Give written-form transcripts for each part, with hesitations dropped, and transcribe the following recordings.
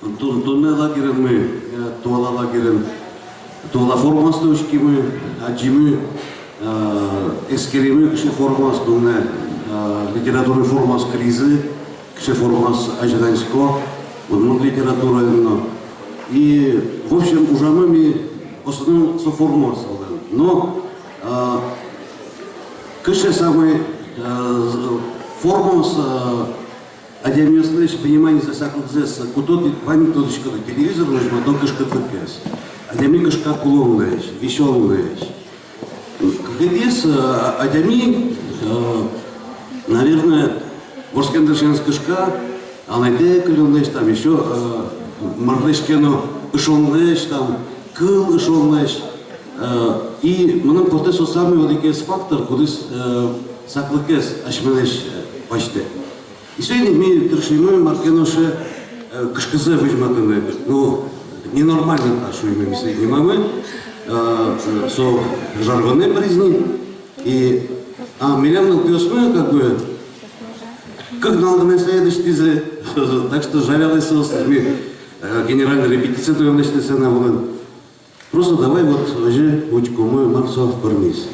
Tunne лагерен мы, туала лагерен, туала формасы очкимы, аджимы, эскеремы кеше формас, tunne литературы формас кризы, кеше формас ажданско, вот литература и в общем уже мы в основном со формас, но кеше самый формас Адем ясныш понимание за сакут зес, кутот вами тодочка телевизор наш мотор кашка тыркес. Адеми кашка кулонлеш, веселлеш. Где-с адеми, наверное, ворскендершенс кашка, а на идее кулонлеш там еще марлешкено ишонлеш там, кыл ишонлеш. И мы потесо сами вот такие фактор, куда саклыкес ашмелеш почти. И сегодня мы трешимуем маркеноше кашказе выжматаны. Ну, ненормально так, что мы сегодня мамы, со жаргоны призни. И, миллион на пьесмы, как надо следующий тизе, так что жалялась мы генеральный репетиция, то начали се на волен. Просто давай вот уже учку мы Марсов Пармис.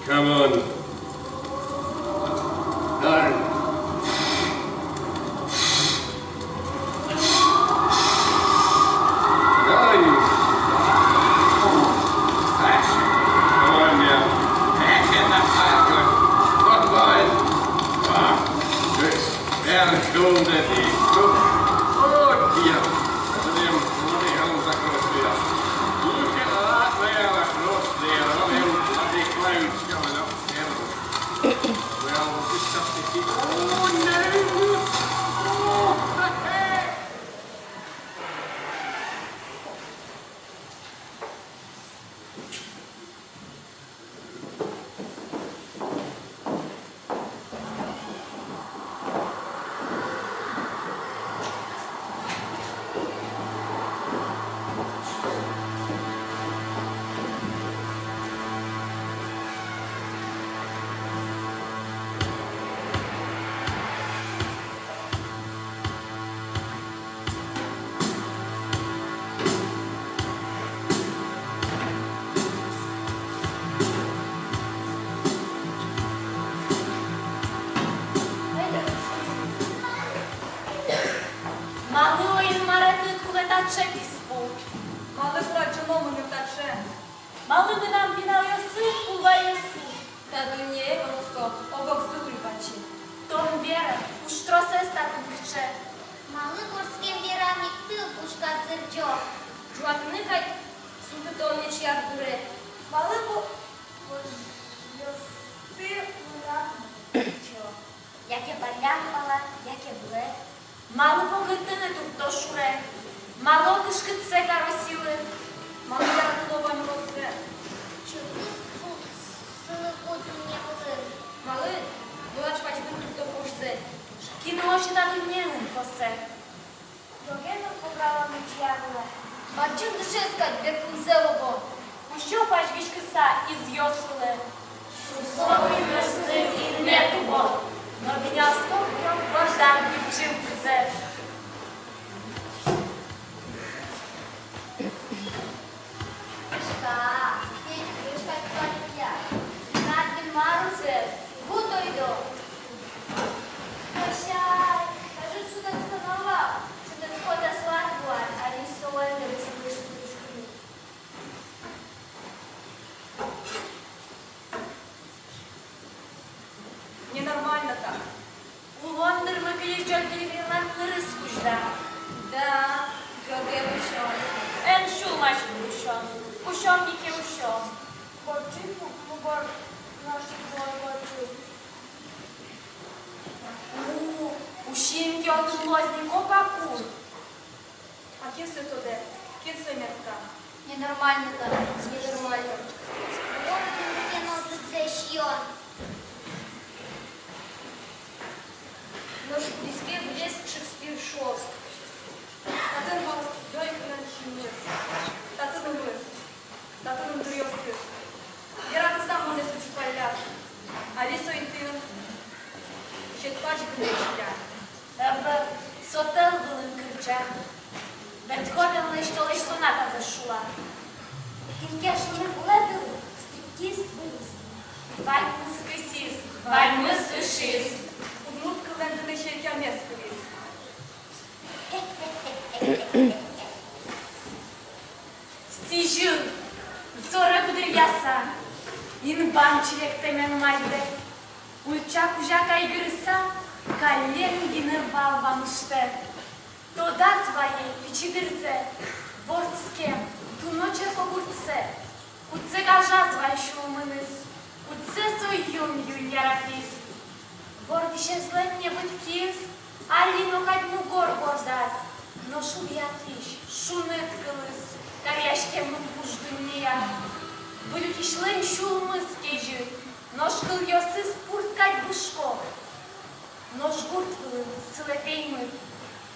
Come on. Darn. Мали ой маретитку летаче піспу. Мали плаче мому не втаче. Мали би нам пінав йоси, пува йоси. Та до нє руско обок сили бачи. Том віра, уж тросе стати вче. Мали горським вірамік тил пушка дзерджо. Жуатникай, сути то ніч як дуре. Мали бо йоси чо. Яке балямпала, яке бле. Мало погиртини тут до шуре. Мало кишки це каросіли. Мали я слова не розе. Чули сили буду не були. Мали, була чпач тут до пушзе. Кіно читати нєлин косе. Догену побрала мечягла. Бачим душе скать, бекун селого. У що пачкішки са із йосуле? Трусовий мистин і не тубо. Но бінялсько прям Бождан дівчим призе. Мишка, ти кришка твоя. Наді марусе, гуто йду. Прощай, кажи, що так станова. Що так схода свадьбу, а не соле не висадиш в тискні. Ненормально так. У Лондон ми приїжджали до Євріланд на риску жда. Да, джоге вишон. Ен шулмач бушом. Бушом тільки ушом. Борчику, бор наш борчик. У щімки один лозні копаку. А ким се туди? Ким се м'ятка? Ненормально так. Ненормально. Вот ти носить це шйон. Нож близький влез Шекспір шост. Та ten гост дой кращий мис. Та це не мис. Та це не дрьостис. Віра ти сам мене сучу паляш. А лісо й ти. Ще тпач гничля. Тебе сотел булин крича. Бетховен лиш то лиш соната зашула. Кіньке ж не полетили, стрібкіс виліз. Бать ми скисіс, бать ми скишіс. Уднутка вендити ще й м'яскові. Стіжу, зоре кудряса. Ін банчилек темен майде. Ульчак ужака й гриса, каленги не балбам ште. Тода своє пічидирце, ворцке, ту ноче погурце. Уце кажа звай шуминис, уце сойюм юлярапіс. Вордище злетнє батькіс, аліно кадьму гор бордас. Но шуб'ятіш, шунет килис, каряшке мун пуждунія. Вилюті шлен шулми скежі, но шкил йоси спурт кадь бушко. Но ж гурт вилин слепейми,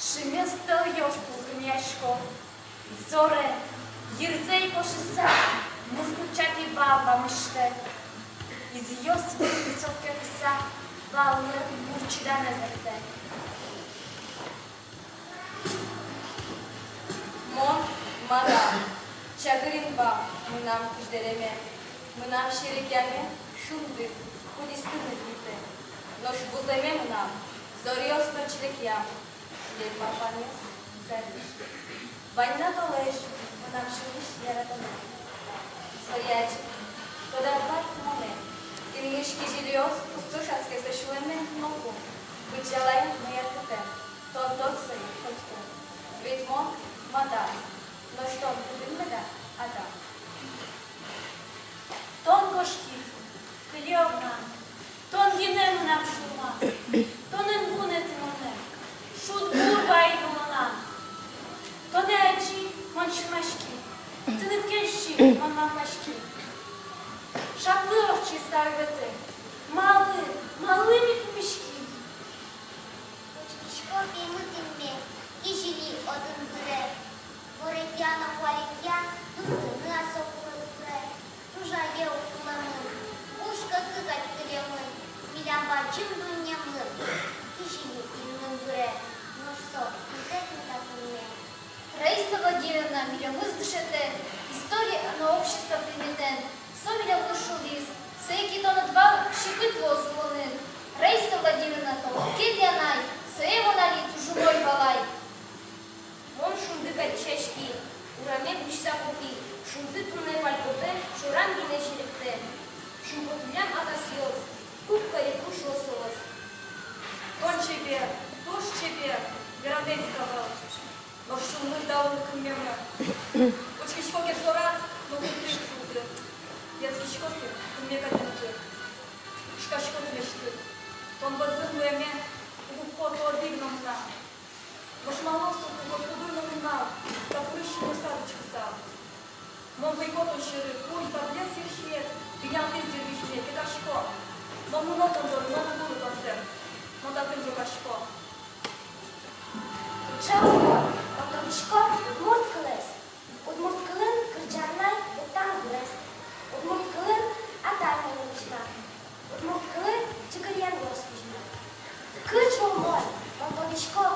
шиместел йосту гмяшко. Зоре, їрзей пошиса, музгучаті баба миште. Із йос високе лиса, валне мурчида не зерте. Мон, мада, чагырин ба, мынам күждереме, мынам шерекяме, шунды, кудистыны бите. Нош буземе мынам, зориосно чилекям, лет мапанес, зервиш. Ванна долеш, мынам шуниш яратане. Стояч, тода бат моме, ин мышки жилиос, пустушацке сошуеме ноку, вычалай моя кате, тот сей, хотько. Ведь мон, мада, но что, будем меда, а да. Тон гошкіт, кльовна, тон гінем нам шума, тонен вунети мене, шут бурба й думана. Тонечі, мончмашки, ти не ткещі, монмашки. Шапливо ставити, малими помішки. Почкішкові митимме, і жилі один бере. Горитяна хвалітян, тут м'ясо куре. Чужа є у кулемин, ушка кикать килемин. Мілям бачим дуня мир, і жилі ільним бере. Ну що, не так не. Раиса Владимировна, меня выслушайте. История на общество принятен. Совеля вышел лис. Сейки то на два щекот Раиса Владимировна, то кит я най. Сеево налит, жумой валай. Жалко кумирна. Очки шкоки жорат, но купиш шубы. Детский шкоки, кумирка деньги. Шка шкоки мечты. Тон базын муэме, угукот ордигном на. Башмалосу кугот кудурном на, капурыщу садочку сам. Мон вейкотон ширы, куй, баблен сиршвет, гнял везде вишне, киташко. Мон мунотон дор, мон булы баздер. Мон датым зукашко. Чао, отовишко, удмурт кылес. Удмурт кылын, кырджаннай, уттан гулес. Удмурт кылын, атайнай улышна. Удмурт кылын, чыгырьян госкужна. Кыч олмой, отовишко,